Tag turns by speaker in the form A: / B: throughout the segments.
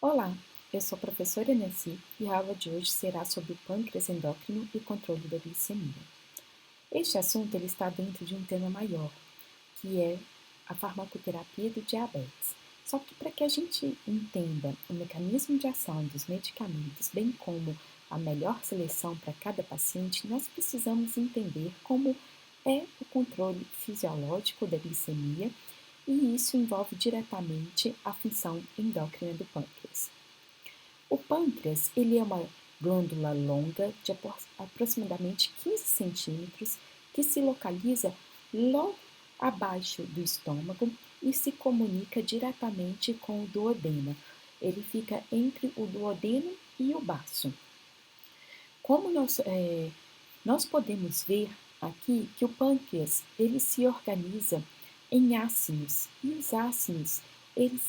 A: Olá, eu sou a professora Nancy e a aula de hoje será sobre o pâncreas endócrino e controle da glicemia. Este assunto ele está dentro de um tema maior, que é a farmacoterapia do diabetes. Só que para que a gente entenda o mecanismo de ação dos medicamentos, bem como a melhor seleção para cada paciente, nós precisamos entender como é o controle fisiológico da glicemia e isso envolve diretamente a função endócrina do pâncreas. O pâncreas ele é uma glândula longa de aproximadamente 15 centímetros que se localiza logo abaixo do estômago e se comunica diretamente com o duodeno. Ele fica entre o duodeno e o baço. Como nós podemos ver aqui que o pâncreas ele se organiza em ácidos e os ácidos eles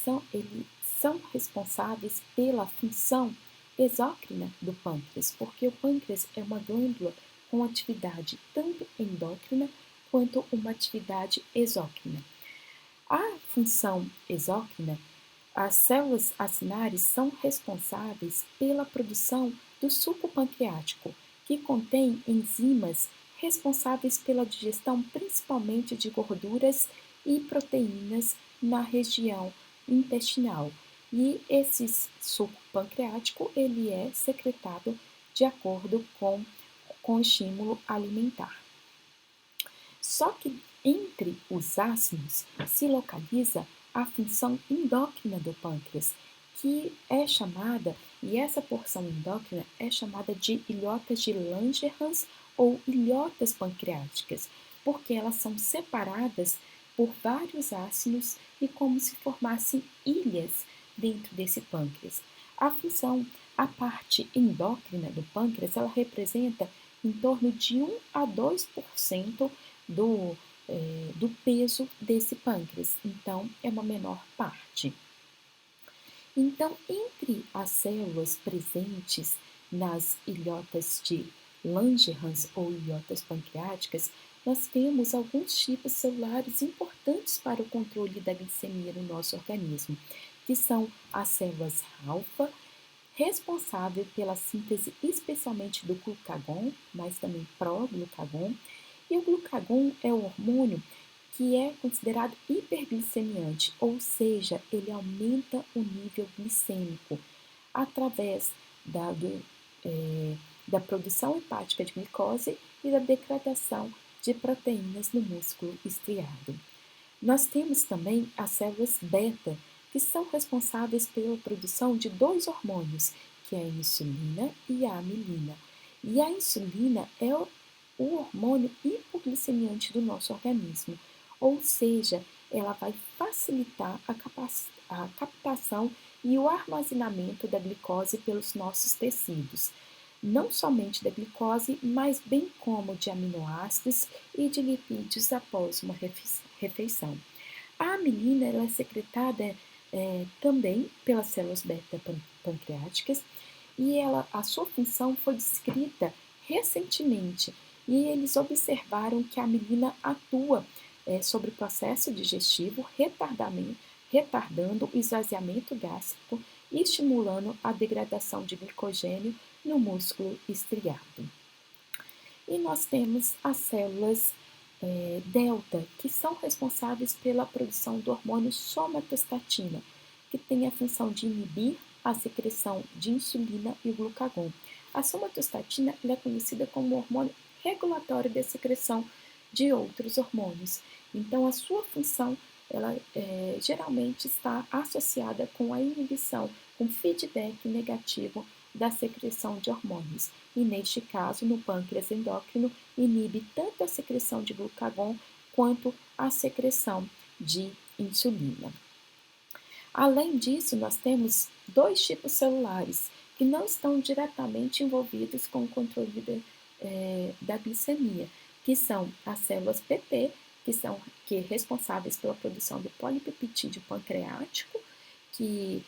A: são responsáveis pela função exócrina do pâncreas, porque o pâncreas é uma glândula com atividade tanto endócrina quanto uma atividade exócrina. A função exócrina, as células acinares são responsáveis pela produção do suco pancreático, que contém enzimas responsáveis pela digestão principalmente de gorduras e proteínas na região intestinal. E esse suco pancreático ele é secretado de acordo com o estímulo alimentar. Só que entre os ácidos se localiza a função endócrina do pâncreas, que é chamada, e essa porção endócrina é chamada de ilhotas de Langerhans ou ilhotas pancreáticas, porque elas são separadas por vários ácidos e como se formassem ilhas dentro desse pâncreas. A parte endócrina do pâncreas, ela representa em torno de 1 a 2% do peso desse pâncreas, então é uma menor parte. Então, entre as células presentes nas ilhotas de Langerhans ou ilhotas pancreáticas, nós temos alguns tipos celulares importantes para o controle da glicemia no nosso organismo, que são as células alfa, responsável pela síntese especialmente do glucagon, mas também pró-glucagon, e o glucagon é o hormônio que é considerado hiperglicemiante, ou seja, ele aumenta o nível glicêmico através da, do, da produção hepática de glicose e da degradação de proteínas no músculo estriado. Nós temos também as células beta, que são responsáveis pela produção de dois hormônios, que é a insulina e a amilina. E a insulina é o hormônio hipoglicemiante do nosso organismo, ou seja, ela vai facilitar a captação e o armazenamento da glicose pelos nossos tecidos. Não somente da glicose, mas bem como de aminoácidos e de lipídios após uma refeição. A amilina ela é secretada também pelas células beta-pancreáticas e a sua função foi descrita recentemente e eles observaram que a amilina atua sobre o processo digestivo, retardando o esvaziamento gástrico e estimulando a degradação de glicogênio no músculo estriado. E nós temos as células delta, que são responsáveis pela produção do hormônio somatostatina, que tem a função de inibir a secreção de insulina e glucagon. A somatostatina é conhecida como hormônio regulatório da secreção de outros hormônios. Então, a sua função ela geralmente está associada com a inibição, com feedback negativo da secreção de hormônios. E neste caso, no pâncreas endócrino, inibe tanto a secreção de glucagon quanto a secreção de insulina. Além disso, nós temos dois tipos celulares que não estão diretamente envolvidos com o controle da glicemia, que são as células PP, que responsáveis pela produção do polipeptídeo pancreático, que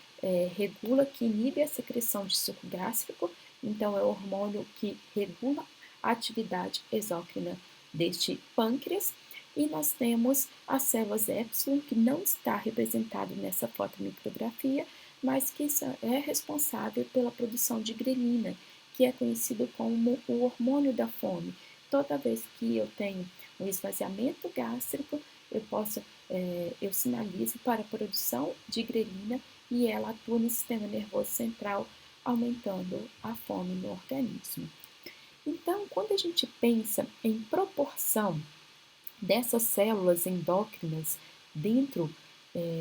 A: regula, que inibe a secreção de suco gástrico, então é o hormônio que regula a atividade exócrina deste pâncreas. E nós temos as células epsilon, que não está representado nessa fotomicrografia, mas que é responsável pela produção de grelina, que é conhecido como o hormônio da fome. Toda vez que eu tenho um esvaziamento gástrico, eu sinalizo para a produção de grelina e ela atua no sistema nervoso central, aumentando a fome no organismo. Então, quando a gente pensa em proporção dessas células endócrinas dentro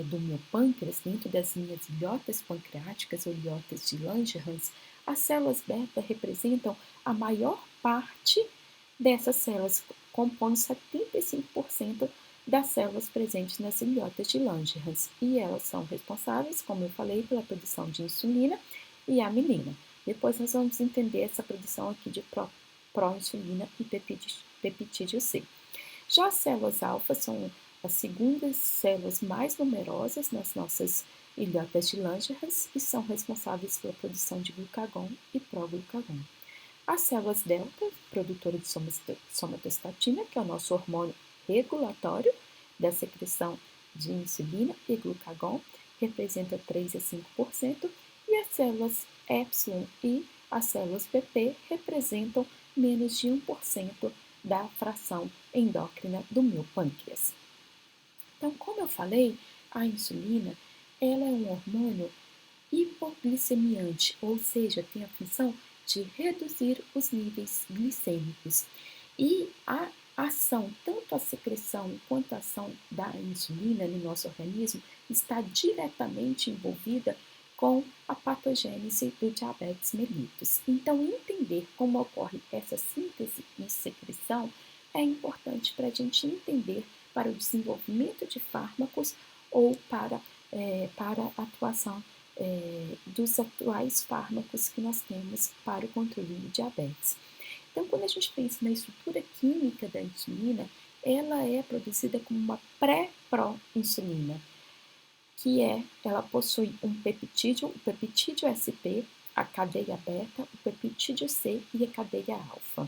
A: do meu pâncreas, dentro das minhas ilhotas pancreáticas ou ilhotas de Langerhans, as células beta representam a maior parte dessas células, compondo 75% das células presentes nas ilhotas de Langerhans. E elas são responsáveis, como eu falei, pela produção de insulina e amilina. Depois nós vamos entender essa produção aqui de pró-insulina e peptídeo C. Já as células alfa são as segundas células mais numerosas nas nossas ilhotas de Langerhans e são responsáveis pela produção de glucagon e proglucagon. As células delta, produtoras de somatostatina, que é o nosso hormônio regulatório da secreção de insulina e glucagon, representa 3 a 5%, e as células epsilon e as células PP representam menos de 1% da fração endócrina do meu pâncreas. Então, como eu falei, a insulina ela é um hormônio hipoglicemiante, ou seja, tem a função de reduzir os níveis glicêmicos. E a ação, tanto a secreção quanto a ação da insulina no nosso organismo, está diretamente envolvida com a patogênese do diabetes mellitus. Então, entender como ocorre essa síntese e secreção é importante para a gente entender para o desenvolvimento de fármacos ou para a atuação dos atuais fármacos que nós temos para o controle do diabetes. Então, quando a gente pensa na estrutura química da insulina, ela é produzida como uma pré-pró-insulina, ela possui um peptídeo, o peptídeo SP, a cadeia beta, o peptídeo C e a cadeia alfa.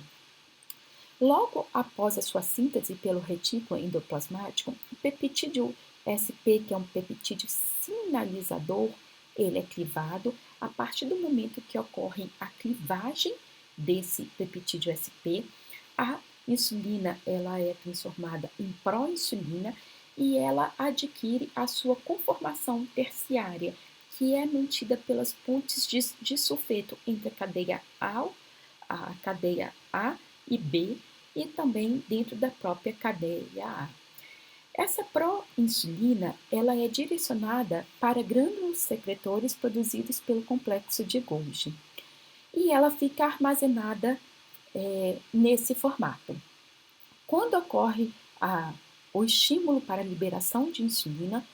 A: Logo após a sua síntese pelo retículo endoplasmático, o peptídeo SP, que é um peptídeo sinalizador, ele é clivado. A partir do momento que ocorre a clivagem desse peptídeo SP, a insulina ela é transformada em pró-insulina e ela adquire a sua conformação terciária, que é mantida pelas pontes de sulfeto entre a cadeia A e B e também dentro da própria cadeia A. Essa pró-insulina ela é direcionada para grânulos secretores produzidos pelo complexo de Golgi e ela fica armazenada nesse formato. Quando ocorre o estímulo para a liberação de insulina,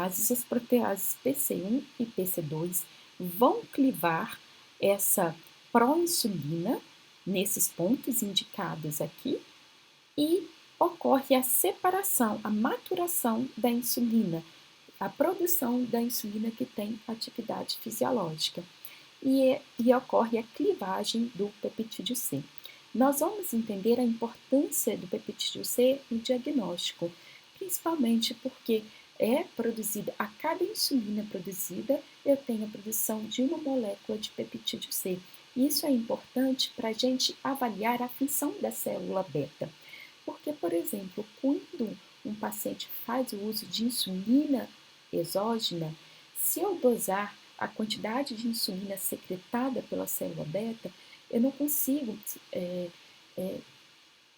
A: as proteases PC1 e PC2 vão clivar essa pró-insulina nesses pontos indicados aqui e ocorre a separação, a maturação da insulina, a produção da insulina que tem atividade fisiológica e ocorre a clivagem do peptídeo C. Nós vamos entender a importância do peptídeo C no diagnóstico, principalmente porque a cada insulina produzida, eu tenho a produção de uma molécula de peptídeo C. Isso é importante para a gente avaliar a função da célula beta. Porque, por exemplo, quando um paciente faz o uso de insulina exógena, se eu dosar a quantidade de insulina secretada pela célula beta, eu não consigo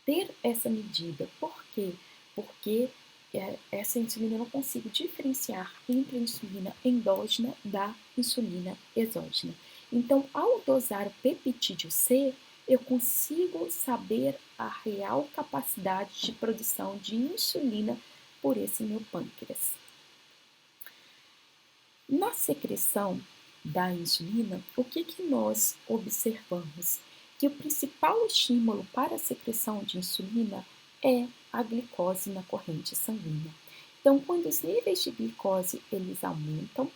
A: ter essa medida. Por quê? Porque essa insulina eu não consigo diferenciar entre a insulina endógena da insulina exógena. Então, ao dosar o peptídeo C, eu consigo saber a real capacidade de produção de insulina por esse meu pâncreas. Na secreção da insulina, o que nós observamos? Que o principal estímulo para a secreção de insulina é a glicose na corrente sanguínea. Então, quando os níveis de glicose eles aumentam,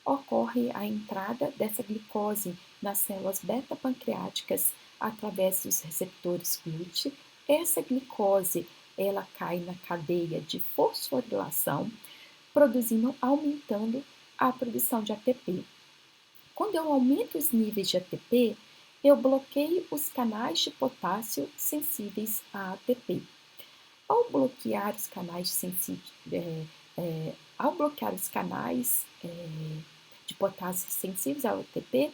A: ocorre a entrada dessa glicose nas células beta-pancreáticas através dos receptores GLUT. Essa glicose ela cai na cadeia de fosforilação, aumentando a produção de ATP. Quando eu aumento os níveis de ATP, eu bloqueio os canais de potássio sensíveis a ATP. Ao bloquear os canais de potássio sensíveis ao ATP,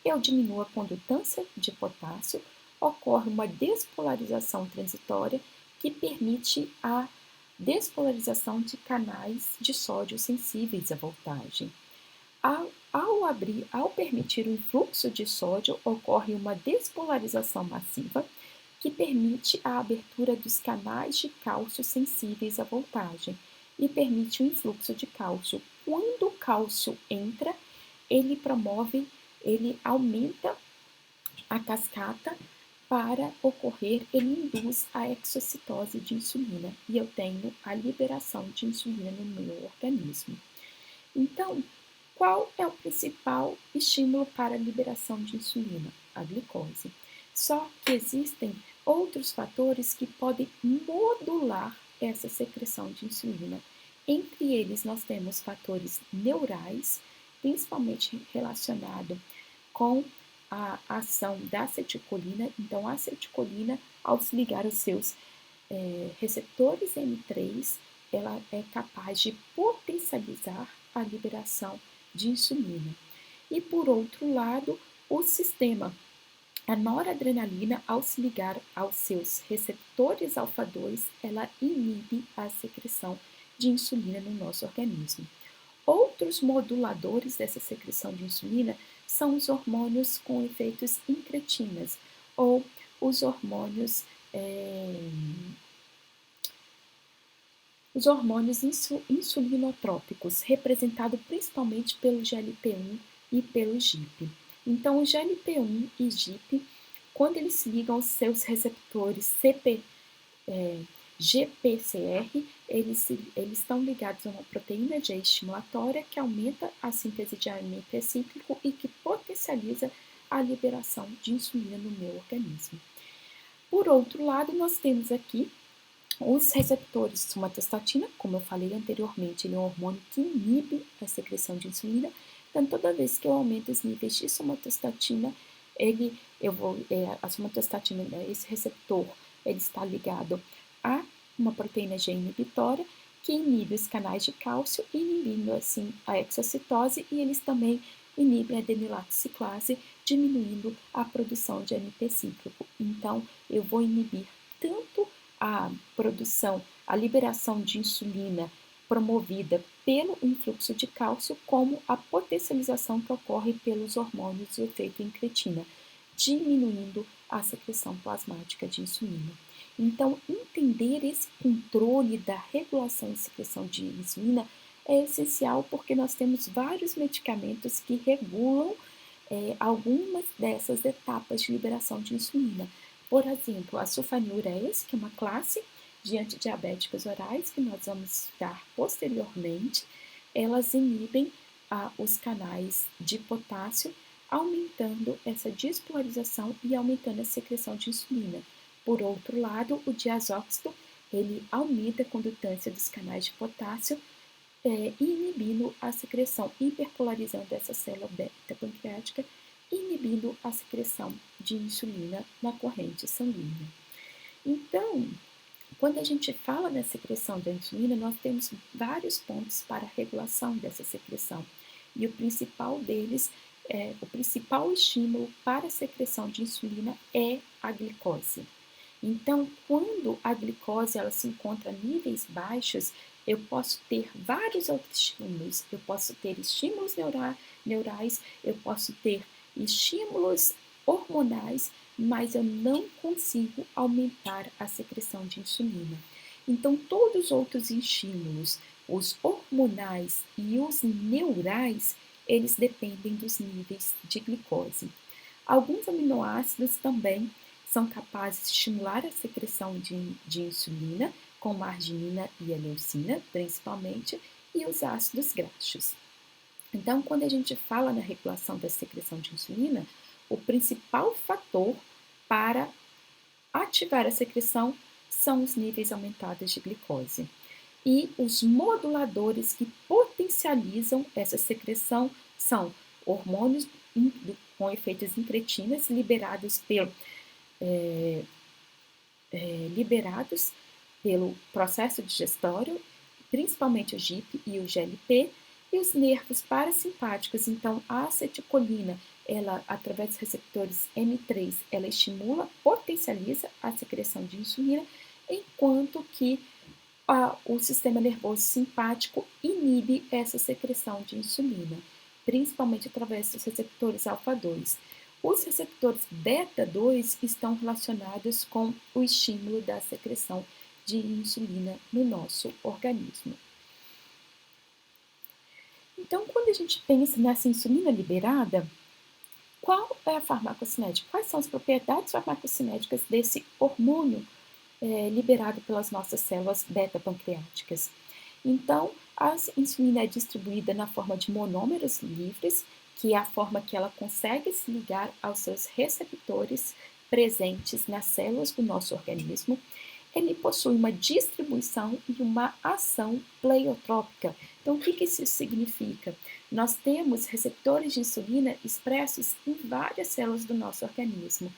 A: eu diminuo a condutância de potássio, ocorre uma despolarização transitória que permite a despolarização de canais de sódio sensíveis à voltagem. Ao permitir o influxo de sódio, ocorre uma despolarização massiva que permite a abertura dos canais de cálcio sensíveis à voltagem e permite o influxo de cálcio. Quando o cálcio entra, ele aumenta a cascata para ocorrer, ele induz a exocitose de insulina e eu tenho a liberação de insulina no meu organismo. Então, qual é o principal estímulo para a liberação de insulina? A glicose. Só que existem outros fatores que podem modular essa secreção de insulina. Entre eles, nós temos fatores neurais, principalmente relacionado com a ação da acetilcolina. Então, a acetilcolina, ao se ligar aos seus receptores M3, ela é capaz de potencializar a liberação de insulina. E por outro lado, a noradrenalina, ao se ligar aos seus receptores alfa-2, ela inibe a secreção de insulina no nosso organismo. Outros moduladores dessa secreção de insulina são os hormônios com efeitos incretinas ou os hormônios insulinotrópicos, representados principalmente pelo GLP-1 e pelo GIP. Então, o GLP-1 e GIP, quando eles se ligam aos seus receptores GPCR, eles estão ligados a uma proteína G estimulatória que aumenta a síntese de AMP cíclico e que potencializa a liberação de insulina no meu organismo. Por outro lado, nós temos aqui os receptores de somatostatina, como eu falei anteriormente, ele é um hormônio que inibe a secreção de insulina. Então, toda vez que eu aumento os níveis de somatostatina, a somatostatina, esse receptor, ele está ligado a uma proteína G inibitória que inibe os canais de cálcio, inibindo assim a exocitose, e eles também inibem a adenilato ciclase, diminuindo a produção de AMP cíclico. Então, eu vou inibir tanto a liberação de insulina promovida pelo influxo de cálcio, como a potencialização que ocorre pelos hormônios de efeito incretina, diminuindo a secreção plasmática de insulina. Então, entender esse controle da regulação e secreção de insulina é essencial, porque nós temos vários medicamentos que regulam algumas dessas etapas de liberação de insulina. Por exemplo, a sulfonilureas, que é uma classe de antidiabéticos orais, que nós vamos estudar posteriormente, elas inibem os canais de potássio, aumentando essa despolarização e aumentando a secreção de insulina. Por outro lado, o diazóxido, ele aumenta a condutância dos canais de potássio, inibindo a secreção, hiperpolarizando essa célula beta pancreática, inibindo a secreção de insulina na corrente sanguínea. Então, quando a gente fala da secreção da insulina, nós temos vários pontos para a regulação dessa secreção. E o principal deles, o principal estímulo para a secreção de insulina é a glicose. Então, quando a glicose ela se encontra a níveis baixos, eu posso ter vários outros estímulos. Eu posso ter estímulos neurais, eu posso ter estímulos hormonais, mas eu não consigo aumentar a secreção de insulina. Então, todos os outros estímulos, os hormonais e os neurais, eles dependem dos níveis de glicose. Alguns aminoácidos também são capazes de estimular a secreção de insulina, como a arginina e a leucina, principalmente, e os ácidos graxos. Então, quando a gente fala na regulação da secreção de insulina, o principal fator para ativar a secreção são os níveis aumentados de glicose. E os moduladores que potencializam essa secreção são hormônios com efeitos incretinas liberados pelo processo digestório, principalmente o GIP e o GLP, e os nervos parasimpáticos. Então, a acetilcolina, ela, através dos receptores M3, ela estimula, potencializa a secreção de insulina, enquanto que o sistema nervoso simpático inibe essa secreção de insulina, principalmente através dos receptores alfa-2. Os receptores beta-2 estão relacionados com o estímulo da secreção de insulina no nosso organismo. Então, quando a gente pensa nessa insulina liberada, qual é a farmacocinética? Quais são as propriedades farmacocinéticas desse hormônio liberado pelas nossas células beta-pancreáticas? Então, a insulina é distribuída na forma de monômeros livres, que é a forma que ela consegue se ligar aos seus receptores presentes nas células do nosso organismo. Ele possui uma distribuição e uma ação pleiotrópica. Então, o que isso significa? Nós temos receptores de insulina expressos em várias células do nosso organismo.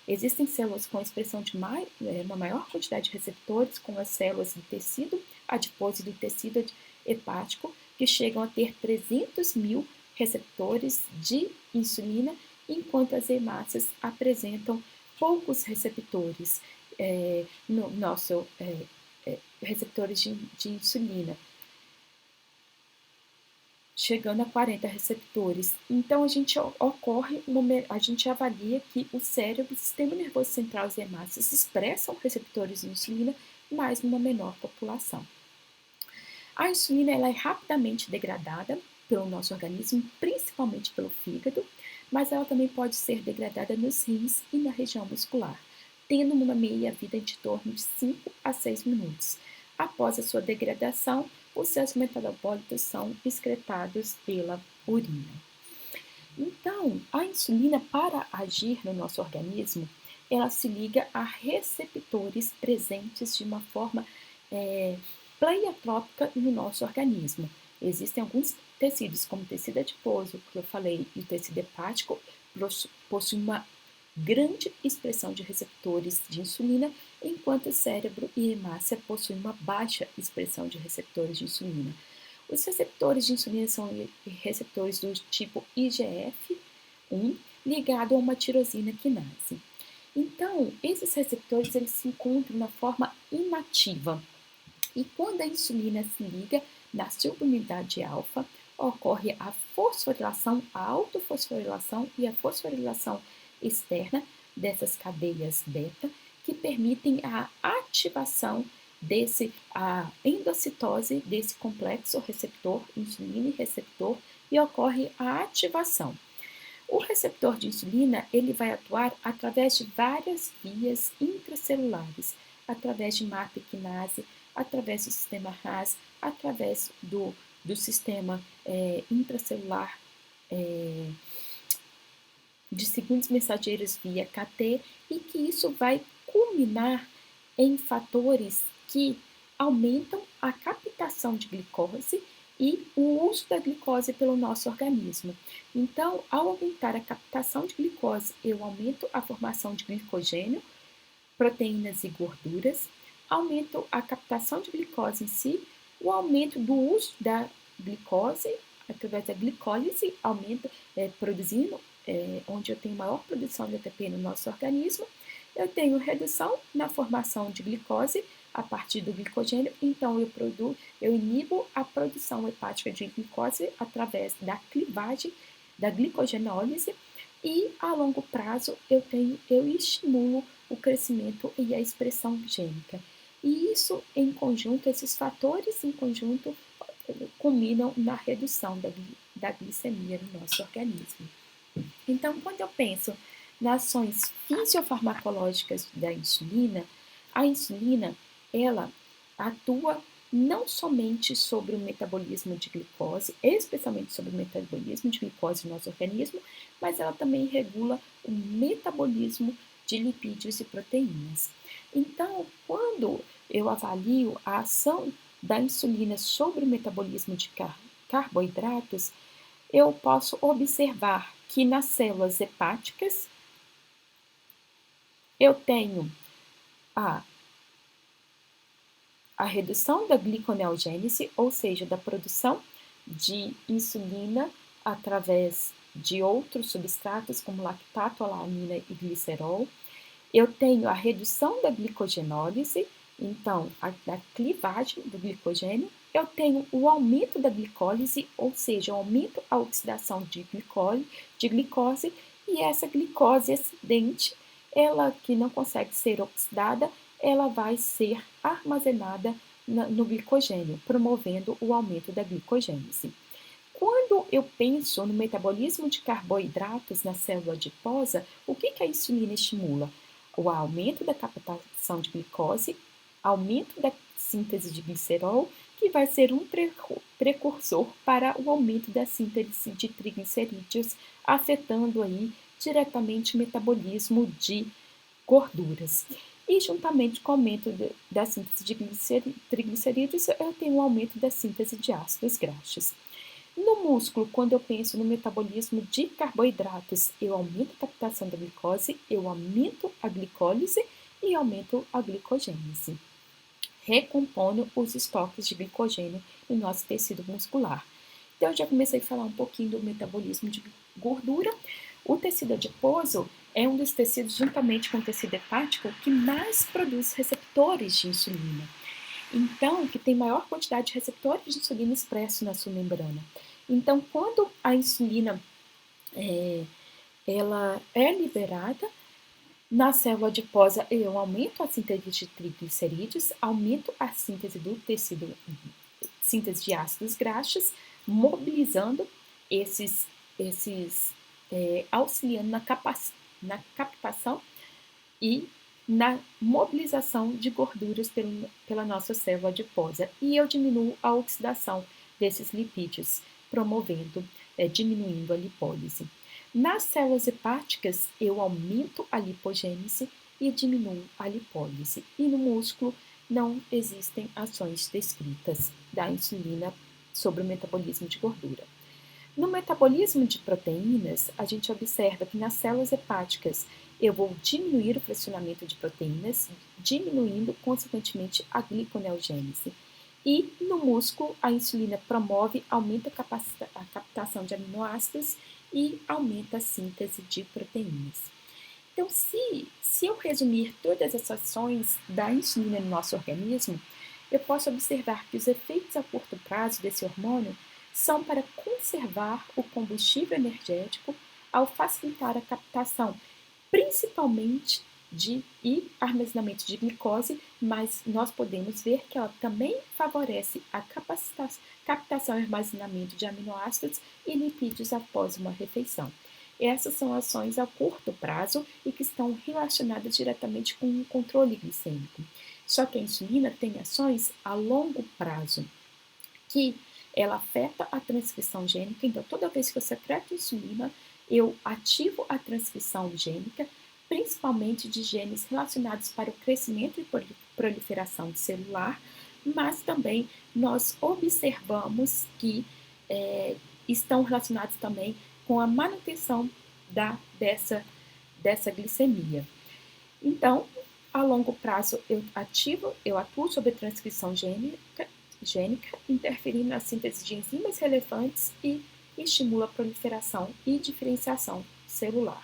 A: Existem células com expressão de uma maior quantidade de receptores, como as células do tecido adiposo e do tecido hepático, que chegam a ter 300 mil receptores de insulina, enquanto as hemácias apresentam poucos receptores receptores de insulina, chegando a 40 receptores. Então, a gente avalia que o cérebro, o sistema nervoso central e as hemácias expressam receptores de insulina, mas numa menor população. A insulina ela é rapidamente degradada pelo nosso organismo, principalmente pelo fígado, mas ela também pode ser degradada nos rins e na região muscular, tendo uma meia-vida de torno de 5 a 6 minutos. Após a sua degradação, os seus metabólitos são excretados pela urina. Então, a insulina, para agir no nosso organismo, ela se liga a receptores presentes de uma forma pleiotrópica no nosso organismo. Existem alguns tecidos, como o tecido adiposo, que eu falei, e o tecido hepático, possuem uma grande expressão de receptores de insulina, enquanto o cérebro e hemácia possuem uma baixa expressão de receptores de insulina. Os receptores de insulina são receptores do tipo IGF-1 ligado a uma tirosina quinase. Então, esses receptores eles se encontram na forma inativa. E quando a insulina se liga na subunidade alfa, ocorre a fosforilação, a autofosforilação e a fosforilação externa dessas cadeias beta, que permitem a ativação a endocitose desse complexo receptor, insulina e receptor, e ocorre a ativação. O receptor de insulina ele vai atuar através de várias vias intracelulares, através de MAP quinase, através do sistema RAS, através do sistema intracelular de segundos mensageiros via KT, e que isso vai culminar em fatores que aumentam a captação de glicose e o uso da glicose pelo nosso organismo. Então, ao aumentar a captação de glicose, eu aumento a formação de glicogênio, proteínas e gorduras, aumento a captação de glicose em si, o aumento do uso da glicose, através da glicólise, aumenta produzindo, onde eu tenho maior produção de ATP no nosso organismo, eu tenho redução na formação de glicose a partir do glicogênio, então eu inibo a produção hepática de glicose através da clivagem, da glicogenólise, e a longo prazo eu estimulo o crescimento e a expressão gênica. E isso em conjunto, esses fatores em conjunto, culminam na redução da glicemia no nosso organismo. Então, quando eu penso nas ações fisiofarmacológicas da insulina, a insulina ela atua não somente sobre o metabolismo de glicose, especialmente sobre o metabolismo de glicose no nosso organismo, mas ela também regula o metabolismo de lipídios e proteínas. Então, quando eu avalio a ação da insulina sobre o metabolismo de carboidratos, eu posso observar que nas células hepáticas eu tenho a redução da gliconeogênese, ou seja, da produção de insulina através de outros substratos como lactato, alanina e glicerol. Eu tenho a redução da glicogenólise, então a clivagem do glicogênio. Eu tenho o aumento da glicólise, ou seja, o aumento da oxidação de glicose, e essa glicose excedente, ela que não consegue ser oxidada, ela vai ser armazenada no glicogênio, promovendo o aumento da glicogênese. Quando eu penso no metabolismo de carboidratos na célula adiposa, o que a insulina estimula? O aumento da captação de glicose, aumento da síntese de glicerol, que vai ser um precursor para o aumento da síntese de triglicerídeos, afetando aí diretamente o metabolismo de gorduras. E juntamente com o aumento da síntese de triglicerídeos, eu tenho um aumento da síntese de ácidos graxos. No músculo, quando eu penso no metabolismo de carboidratos, eu aumento a captação da glicose, eu aumento a glicólise e aumento a glicogênese, recompondo os estoques de glicogênio no nosso tecido muscular. Então, eu já comecei a falar um pouquinho do metabolismo de gordura. O tecido adiposo é um dos tecidos, juntamente com o tecido hepático, que mais produz receptores de insulina. Então, que tem maior quantidade de receptores de insulina expressos na sua membrana. Então, quando a insulina ela é liberada na célula adiposa, eu aumento a síntese de triglicerídeos, aumento a síntese do tecido, síntese de ácidos graxos, mobilizando auxiliando na captação e na mobilização de gorduras pela nossa célula adiposa. E eu diminuo a oxidação desses lipídios, diminuindo a lipólise. Nas células hepáticas, eu aumento a lipogênese e diminuo a lipólise. E no músculo, não existem ações descritas da insulina sobre o metabolismo de gordura. No metabolismo de proteínas, a gente observa que nas células hepáticas eu vou diminuir o fracionamento de proteínas, diminuindo, consequentemente, a gliconeogênese. E no músculo, a insulina aumenta a captação de aminoácidos e aumenta a síntese de proteínas. Então, se eu resumir todas essas ações da insulina no nosso organismo, eu posso observar que os efeitos a curto prazo desse hormônio são para conservar o combustível energético ao facilitar a captação, principalmente e armazenamento de glicose, mas nós podemos ver que ela também favorece a captação e armazenamento de aminoácidos e lipídios após uma refeição. Essas são ações a curto prazo e que estão relacionadas diretamente com o controle glicêmico. Só que a insulina tem ações a longo prazo, que ela afeta a transcrição gênica. Então, toda vez que eu secreto insulina, eu ativo a transcrição gênica, principalmente de genes relacionados para o crescimento e proliferação celular, mas também nós observamos que estão relacionados também com a manutenção dessa glicemia. Então, a longo prazo, eu atuo sobre a transcrição gênica, interferindo na síntese de enzimas relevantes e estimula a proliferação e diferenciação celular.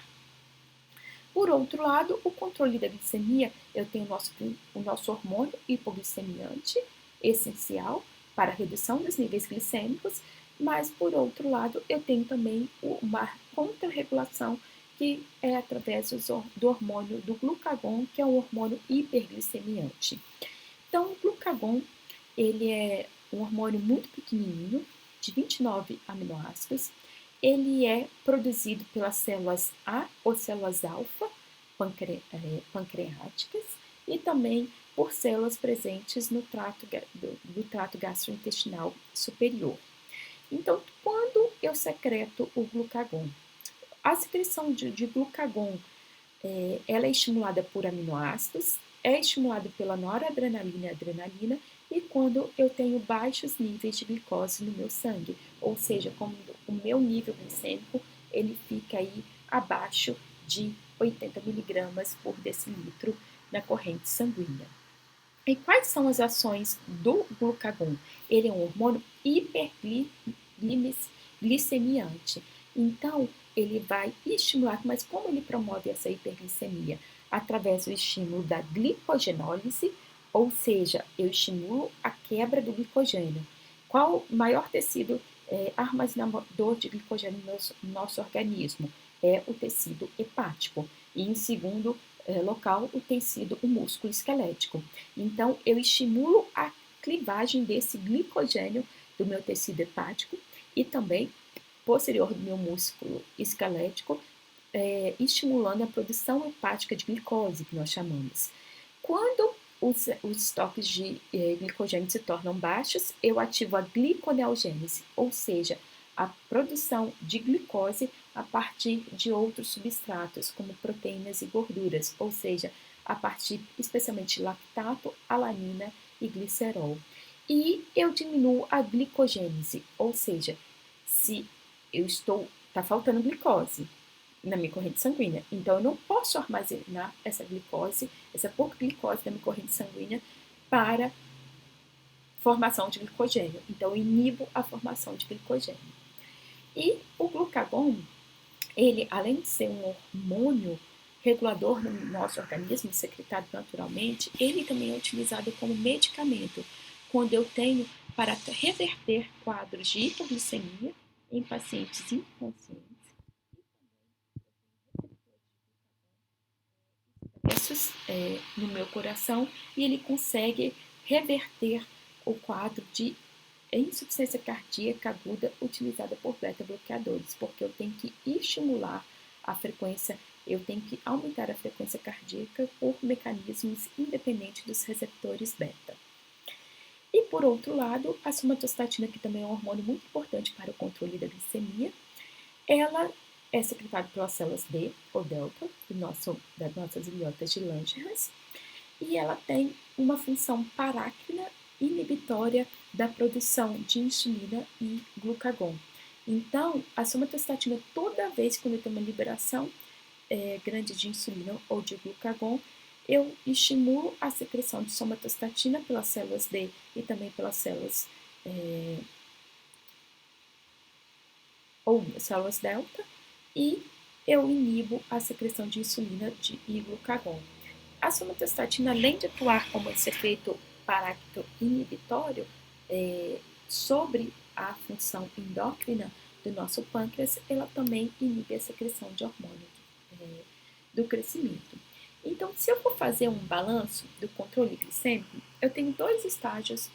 A: Por outro lado, o controle da glicemia, eu tenho o nosso hormônio hipoglicemiante, essencial para a redução dos níveis glicêmicos, mas, por outro lado, eu tenho também uma contrarregulação que é através do hormônio do glucagon, que é um hormônio hiperglicemiante. Então, o glucagon, ele é um hormônio muito pequenininho, de 29 aminoácidos. Ele é produzido pelas células A ou células alfa pancreáticas e também por células presentes no do trato gastrointestinal superior. Então, quando eu secreto o glucagon, a secreção de glucagon ela é estimulada por aminoácidos, é estimulada pela noradrenalina e adrenalina e quando eu tenho baixos níveis de glicose no meu sangue, ou seja, quando o meu nível glicêmico ele fica aí abaixo de 80 miligramas por decilitro na corrente sanguínea. E quais são as ações do glucagon? Ele é um hormônio hiperglicemiante. Então, ele vai estimular, mas como ele promove essa hiperglicemia? Através do estímulo da glicogenólise, ou seja, eu estimulo a quebra do glicogênio. Qual o maior tecido armazenador de glicogênio no nosso organismo? É o tecido hepático. E em segundo local, o tecido, o músculo esquelético. Então, eu estimulo a clivagem desse glicogênio do meu tecido hepático e também posterior do meu músculo esquelético, estimulando a produção hepática de glicose, que nós chamamos. Quando os estoques de glicogênio se tornam baixos, eu ativo a gliconeogênese, ou seja, a produção de glicose a partir de outros substratos, como proteínas e gorduras, ou seja, a partir especialmente de lactato, alanina e glicerol. E eu diminuo a glicogênese, ou seja, se está faltando glicose na minha corrente sanguínea, então eu não posso armazenar essa glicose, essa pouca glicose da minha corrente sanguínea para formação de glicogênio. Então eu inibo a formação de glicogênio. E o glucagon, ele, além de ser um hormônio regulador no nosso organismo, secretado naturalmente, ele também é utilizado como medicamento quando eu tenho para reverter quadros de hipoglicemia em pacientes inconscientes, no meu coração, e ele consegue reverter o quadro de insuficiência cardíaca aguda utilizada por beta-bloqueadores, porque eu tenho que estimular a frequência, eu tenho que aumentar a frequência cardíaca por mecanismos independentes dos receptores beta. E por outro lado, a somatostatina, que também é um hormônio muito importante para o controle da glicemia, ela é secretada pelas células D ou delta das nossas ilhotas de Langerhans, e ela tem uma função parácrina inibitória da produção de insulina e glucagon. Então, a somatostatina, toda vez que eu tenho uma liberação grande de insulina ou de glucagon, eu estimulo a secreção de somatostatina pelas células D e também pelas células ou células delta, e eu inibo a secreção de insulina e glucagon. A somatostatina, além de atuar como esse efeito paráctito inibitório sobre a função endócrina do nosso pâncreas, ela também inibe a secreção de hormônio do crescimento. Então, se eu for fazer um balanço do controle glicêmico, eu tenho dois estágios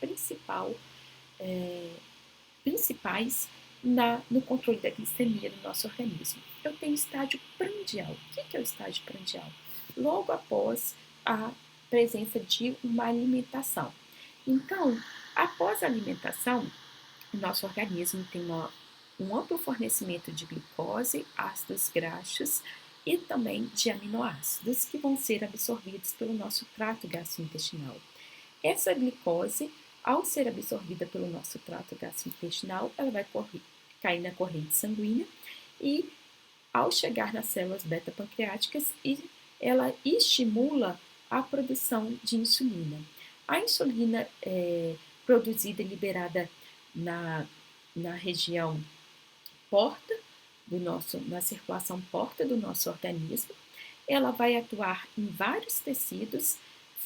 A: principais no controle da glicemia do nosso organismo. Eu tenho o estágio prandial. O que é o estágio prandial? Logo após a presença de uma alimentação. Então, após a alimentação, o nosso organismo tem um amplo fornecimento de glicose, ácidos graxos e também de aminoácidos que vão ser absorvidos pelo nosso trato gastrointestinal. Essa glicose, ao ser absorvida pelo nosso trato gastrointestinal, ela vai cair na corrente sanguínea e, ao chegar nas células beta-pancreáticas, ela estimula a produção de insulina. A insulina produzida e liberada na região porta na circulação porta do nosso organismo, ela vai atuar em vários tecidos,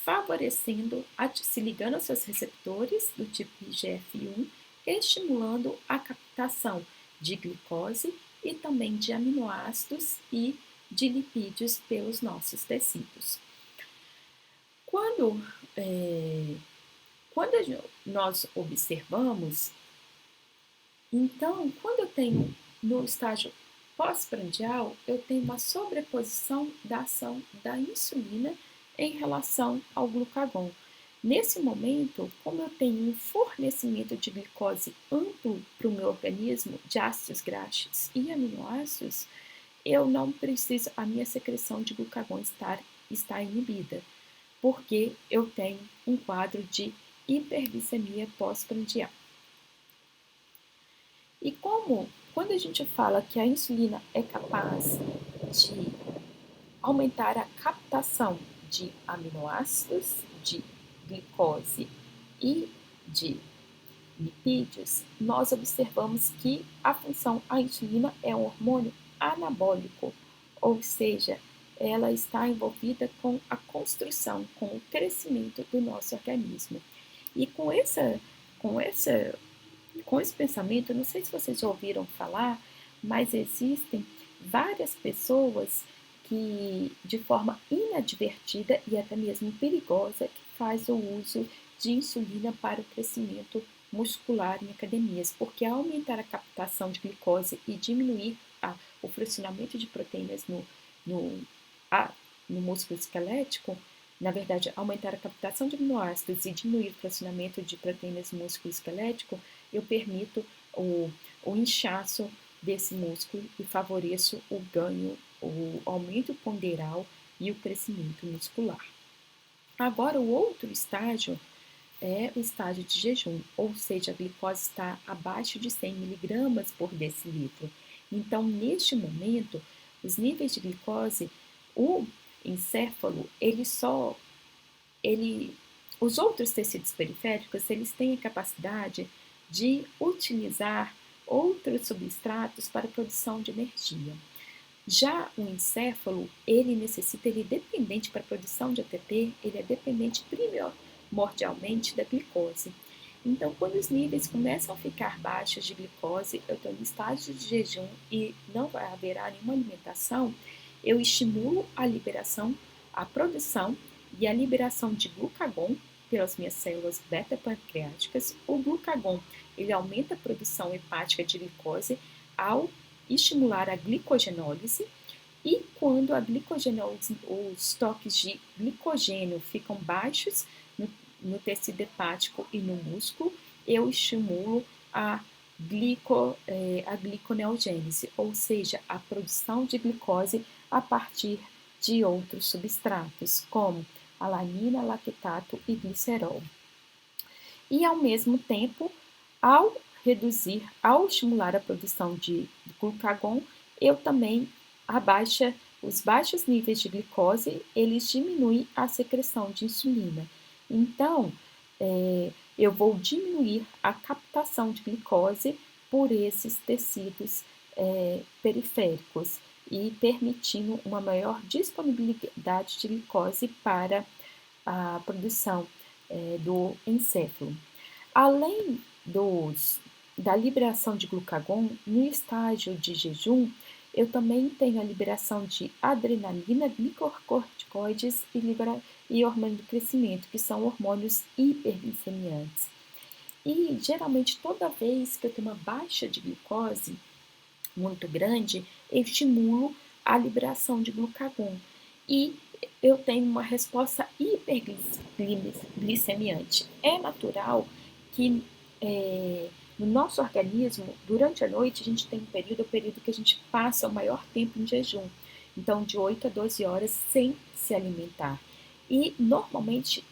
A: favorecendo, se ligando aos seus receptores do tipo IGF-1, estimulando a captação de glicose e também de aminoácidos e de lipídios pelos nossos tecidos. Quando nós observamos, então, quando eu tenho no estágio pós-prandial, eu tenho uma sobreposição da ação da insulina em relação ao glucagon. Nesse momento, como eu tenho um fornecimento de glicose amplo para o meu organismo, de ácidos graxos e aminoácidos, eu não preciso, a minha secreção de glucagon está inibida, porque eu tenho um quadro de hiperglicemia pós-prandial. E quando a gente fala que a insulina é capaz de aumentar a captação de aminoácidos, de glicose e de lipídios, nós observamos que a insulina é um hormônio anabólico, ou seja, ela está envolvida com a construção, com o crescimento do nosso organismo. E com esse pensamento, não sei se vocês já ouviram falar, mas existem várias pessoas que, de forma inadvertida e até mesmo perigosa, que faz o uso de insulina para o crescimento muscular em academias, porque ao aumentar a captação de glicose e diminuir o fracionamento de proteínas no, no músculo esquelético, na verdade, aumentar a captação de aminoácidos e diminuir o fracionamento de proteínas no músculo esquelético, eu permito o inchaço desse músculo e favoreço o ganho, o aumento ponderal e o crescimento muscular. Agora, o outro estágio é o estágio de jejum, ou seja, a glicose está abaixo de 100 mg por decilitro. Então, neste momento, os níveis de glicose, o encéfalo, os outros tecidos periféricos, eles têm a capacidade de utilizar outros substratos para a produção de energia. Já o encéfalo, ele é dependente para a produção de ATP, ele é dependente primordialmente da glicose. Então, quando os níveis começam a ficar baixos de glicose, eu estou no estágio de jejum e não haverá nenhuma alimentação, eu estimulo a produção e a liberação de glucagon pelas minhas células beta-pancreáticas. O glucagon, ele aumenta a produção hepática de glicose ao estimular a glicogenólise, e quando a glicogenólise, os toques de glicogênio ficam baixos no tecido hepático e no músculo, eu estimulo a gliconeogênese, ou seja, a produção de glicose a partir de outros substratos, como alanina, lactato e glicerol. E, ao mesmo tempo, ao estimular a produção de glucagon, eu também os baixos níveis de glicose, eles diminuem a secreção de insulina. Então, eu vou diminuir a captação de glicose por esses tecidos periféricos e permitindo uma maior disponibilidade de glicose para a produção do encéfalo. Além da liberação de glucagon, no estágio de jejum, eu também tenho a liberação de adrenalina, glicocorticoides e hormônio do crescimento, que são hormônios hiperglicemiantes. E, geralmente, toda vez que eu tenho uma baixa de glicose muito grande, eu estimulo a liberação de glucagon. E eu tenho uma resposta hiperglicemiante. É natural que no nosso organismo, durante a noite, a gente tem o período que a gente passa o maior tempo em jejum. Então, de 8 a 12 horas sem se alimentar. E, normalmente,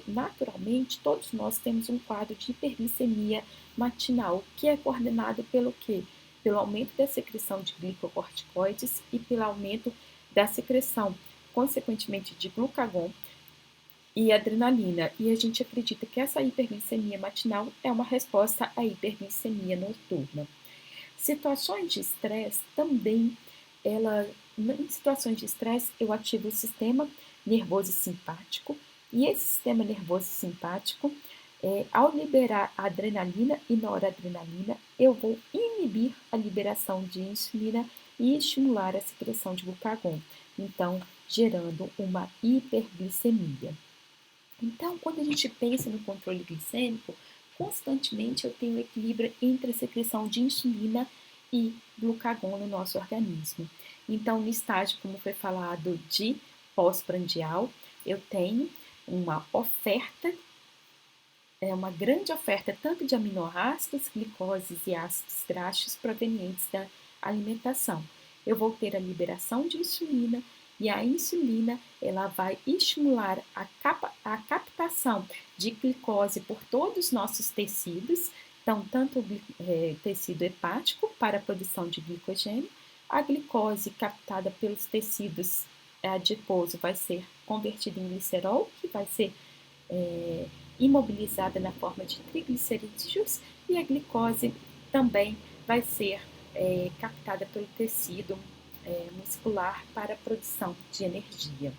A: naturalmente, todos nós temos um quadro de hiperglicemia matinal, que é coordenado pelo quê? Pelo aumento da secreção de glicocorticoides e pelo aumento da secreção, consequentemente, de glucagon e adrenalina. E a gente acredita que essa hiperglicemia matinal é uma resposta à hiperglicemia noturna. Situações de estresse também, em situações de estresse, eu ativo o sistema nervoso simpático, e esse sistema nervoso simpático, ao liberar a adrenalina e noradrenalina, eu vou inibir a liberação de insulina e estimular a secreção de glucagon, então gerando uma hiperglicemia. Então, quando a gente pensa no controle glicêmico, constantemente eu tenho equilíbrio entre a secreção de insulina e glucagon no nosso organismo. Então, no estágio, como foi falado, de pós-prandial, eu tenho uma grande oferta tanto de aminoácidos, glicoses e ácidos graxos provenientes da alimentação. Eu vou ter a liberação de insulina E a insulina, ela vai estimular a captação de glicose por todos os nossos tecidos, então, tanto o tecido hepático para a produção de glicogênio, a glicose captada pelos tecidos adiposo vai ser convertida em glicerol, que vai ser imobilizada na forma de triglicerídeos, e a glicose também vai ser captada pelo tecido muscular para a produção de energia.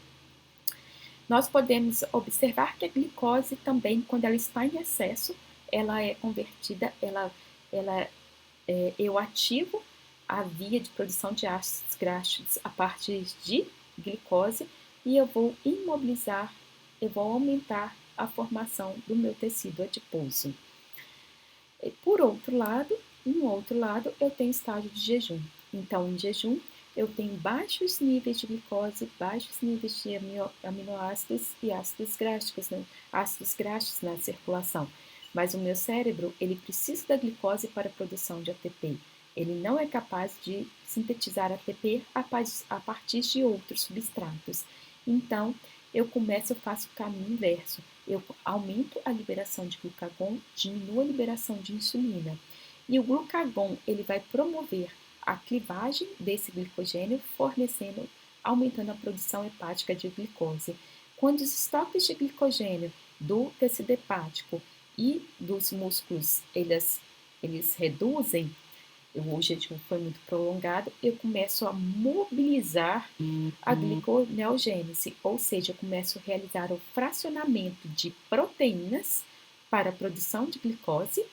A: Nós podemos observar que a glicose também, quando ela está em excesso, ela é convertida, eu ativo a via de produção de ácidos graxos a partir de glicose e eu vou imobilizar, eu vou aumentar a formação do meu tecido adiposo. Por outro lado, eu tenho estágio de jejum. Então, em jejum, eu tenho baixos níveis de glicose, baixos níveis de aminoácidos e ácidos graxos na circulação. Mas o meu cérebro, ele precisa da glicose para a produção de ATP. Ele não é capaz de sintetizar ATP a partir de outros substratos. Então, eu faço o caminho inverso. Eu aumento a liberação de glucagon, diminuo a liberação de insulina. E o glucagon, ele vai promover a clivagem desse glicogênio, aumentando a produção hepática de glicose. Quando os estoques de glicogênio do tecido hepático e dos músculos, eles reduzem, o jejum foi muito prolongado, eu começo a mobilizar a gliconeogênese, ou seja, eu começo a realizar o fracionamento de proteínas para a produção de glicose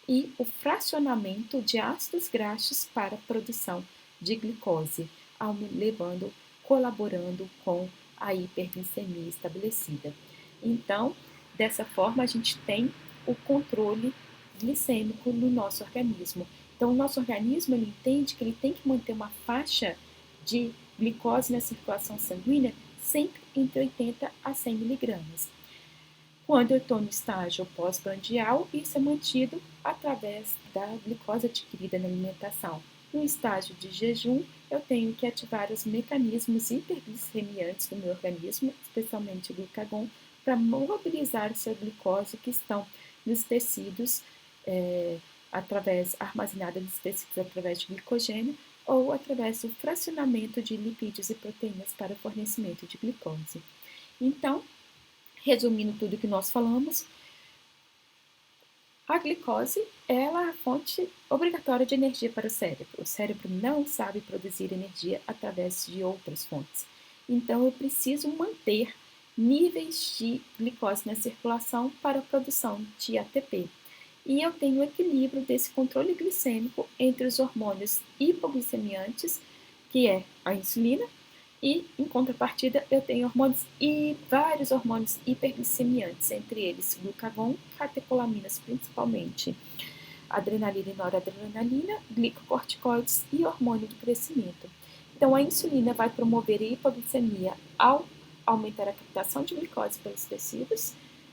A: e o fracionamento de ácidos graxos para a produção de glicose, colaborando com a hiperglicemia estabelecida. Então, dessa forma, a gente tem o controle glicêmico no nosso organismo. Então, o nosso organismo ele entende que ele tem que manter uma faixa de glicose na circulação sanguínea sempre entre 80 a 100 miligramas. Quando eu estou no estágio pós-prandial, isso é mantido através da glicose adquirida na alimentação. No estágio de jejum, eu tenho que ativar os mecanismos hiperglicemiantes do meu organismo, especialmente o glucagon, para mobilizar essa glicose que estão nos tecidos, armazenada nos tecidos através de glicogênio ou através do fracionamento de lipídios e proteínas para o fornecimento de glicose. Então, resumindo tudo que nós falamos, a glicose é a fonte obrigatória de energia para o cérebro. O cérebro não sabe produzir energia através de outras fontes. Então, eu preciso manter níveis de glicose na circulação para a produção de ATP. E eu tenho o equilíbrio desse controle glicêmico entre os hormônios hipoglicemiantes, que é a insulina, e, em contrapartida, eu tenho vários hormônios hiperglicemiantes, entre eles glucagon, catecolaminas principalmente, adrenalina e noradrenalina, glicocorticoides e hormônio do crescimento. Então, a insulina vai promover a hipoglicemia ao aumentar a captação de glicose pelos tecidos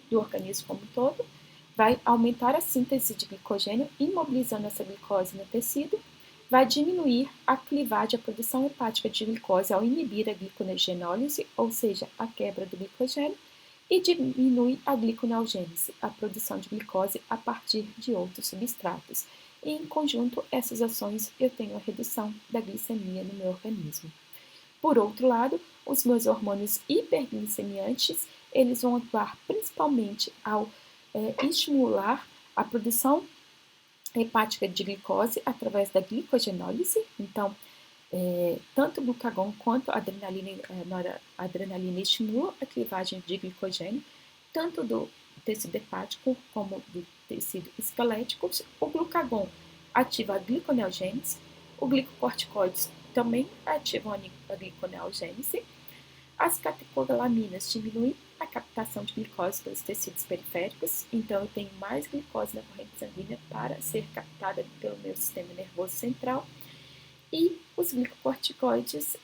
A: do organismo como um todo, vai aumentar a síntese de glicogênio, imobilizando essa glicose no tecido, vai diminuir a clivagem, a produção hepática de glicose ao inibir a glicogenólise, ou seja, a quebra do glicogênio, e diminui a gliconeogênese, a produção de glicose a partir de outros substratos. E, em conjunto, essas ações eu tenho a redução da glicemia no meu organismo. Por outro lado, os meus hormônios hiperglicemiantes, eles vão atuar principalmente ao estimular a produção hepática de glicose através da glicogenólise. Então, tanto o glucagon quanto a adrenalina estimulam a clivagem de glicogênio, tanto do tecido hepático como do tecido esquelético. O glucagon ativa a gliconeogênese, o glicocorticoides também ativam a gliconeogênese. As catecolaminas diminuem a captação de glicose pelos tecidos periféricos, então eu tenho mais glicose na corrente sanguínea para ser captada pelo meu sistema nervoso central. E os glicocorticoides,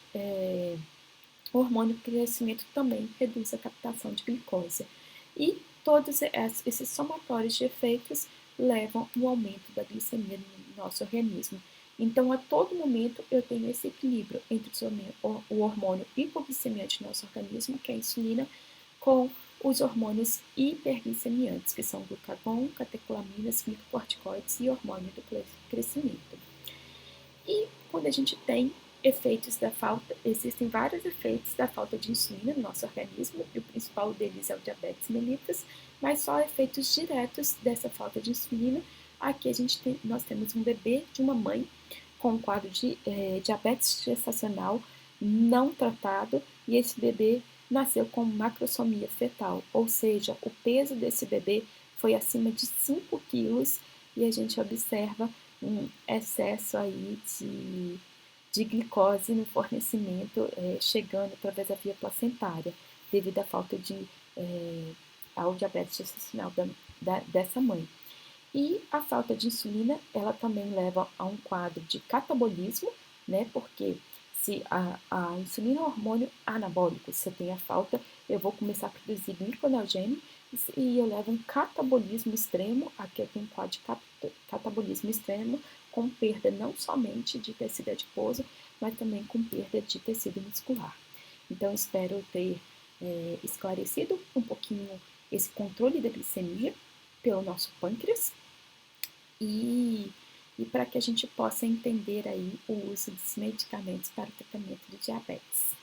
A: o hormônio do crescimento também reduz a captação de glicose. E todos esses somatórios de efeitos levam ao aumento da glicemia no nosso organismo. Então, a todo momento, eu tenho esse equilíbrio entre o hormônio hipoglicemiante do nosso organismo, que é a insulina, com os hormônios hiperglicemiantes, que são glucagon, catecolaminas, glicocorticoides e hormônio do crescimento. E quando a gente tem efeitos da falta, existem vários efeitos da falta de insulina no nosso organismo, e o principal deles é o diabetes mellitus, mas só efeitos diretos dessa falta de insulina. Aqui nós temos um bebê de uma mãe com um quadro de diabetes gestacional não tratado, e esse bebê nasceu com macrosomia fetal, ou seja, o peso desse bebê foi acima de 5 quilos, e a gente observa um excesso aí de glicose no fornecimento, chegando através da via placentária, devido à falta ao diabetes gestacional dessa mãe. E a falta de insulina, ela também leva a um quadro de catabolismo, né? Porque se a insulina é um hormônio anabólico, se eu tenho a falta, eu vou começar a produzir gliconeogênio e eu levo um catabolismo extremo. Aqui eu tenho um quadro de catabolismo extremo, com perda não somente de tecido adiposo, mas também com perda de tecido muscular. Então, espero ter esclarecido um pouquinho esse controle da glicemia pelo nosso pâncreas e para que a gente possa entender aí o uso dos medicamentos para o tratamento do diabetes.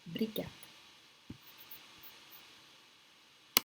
A: Obrigada.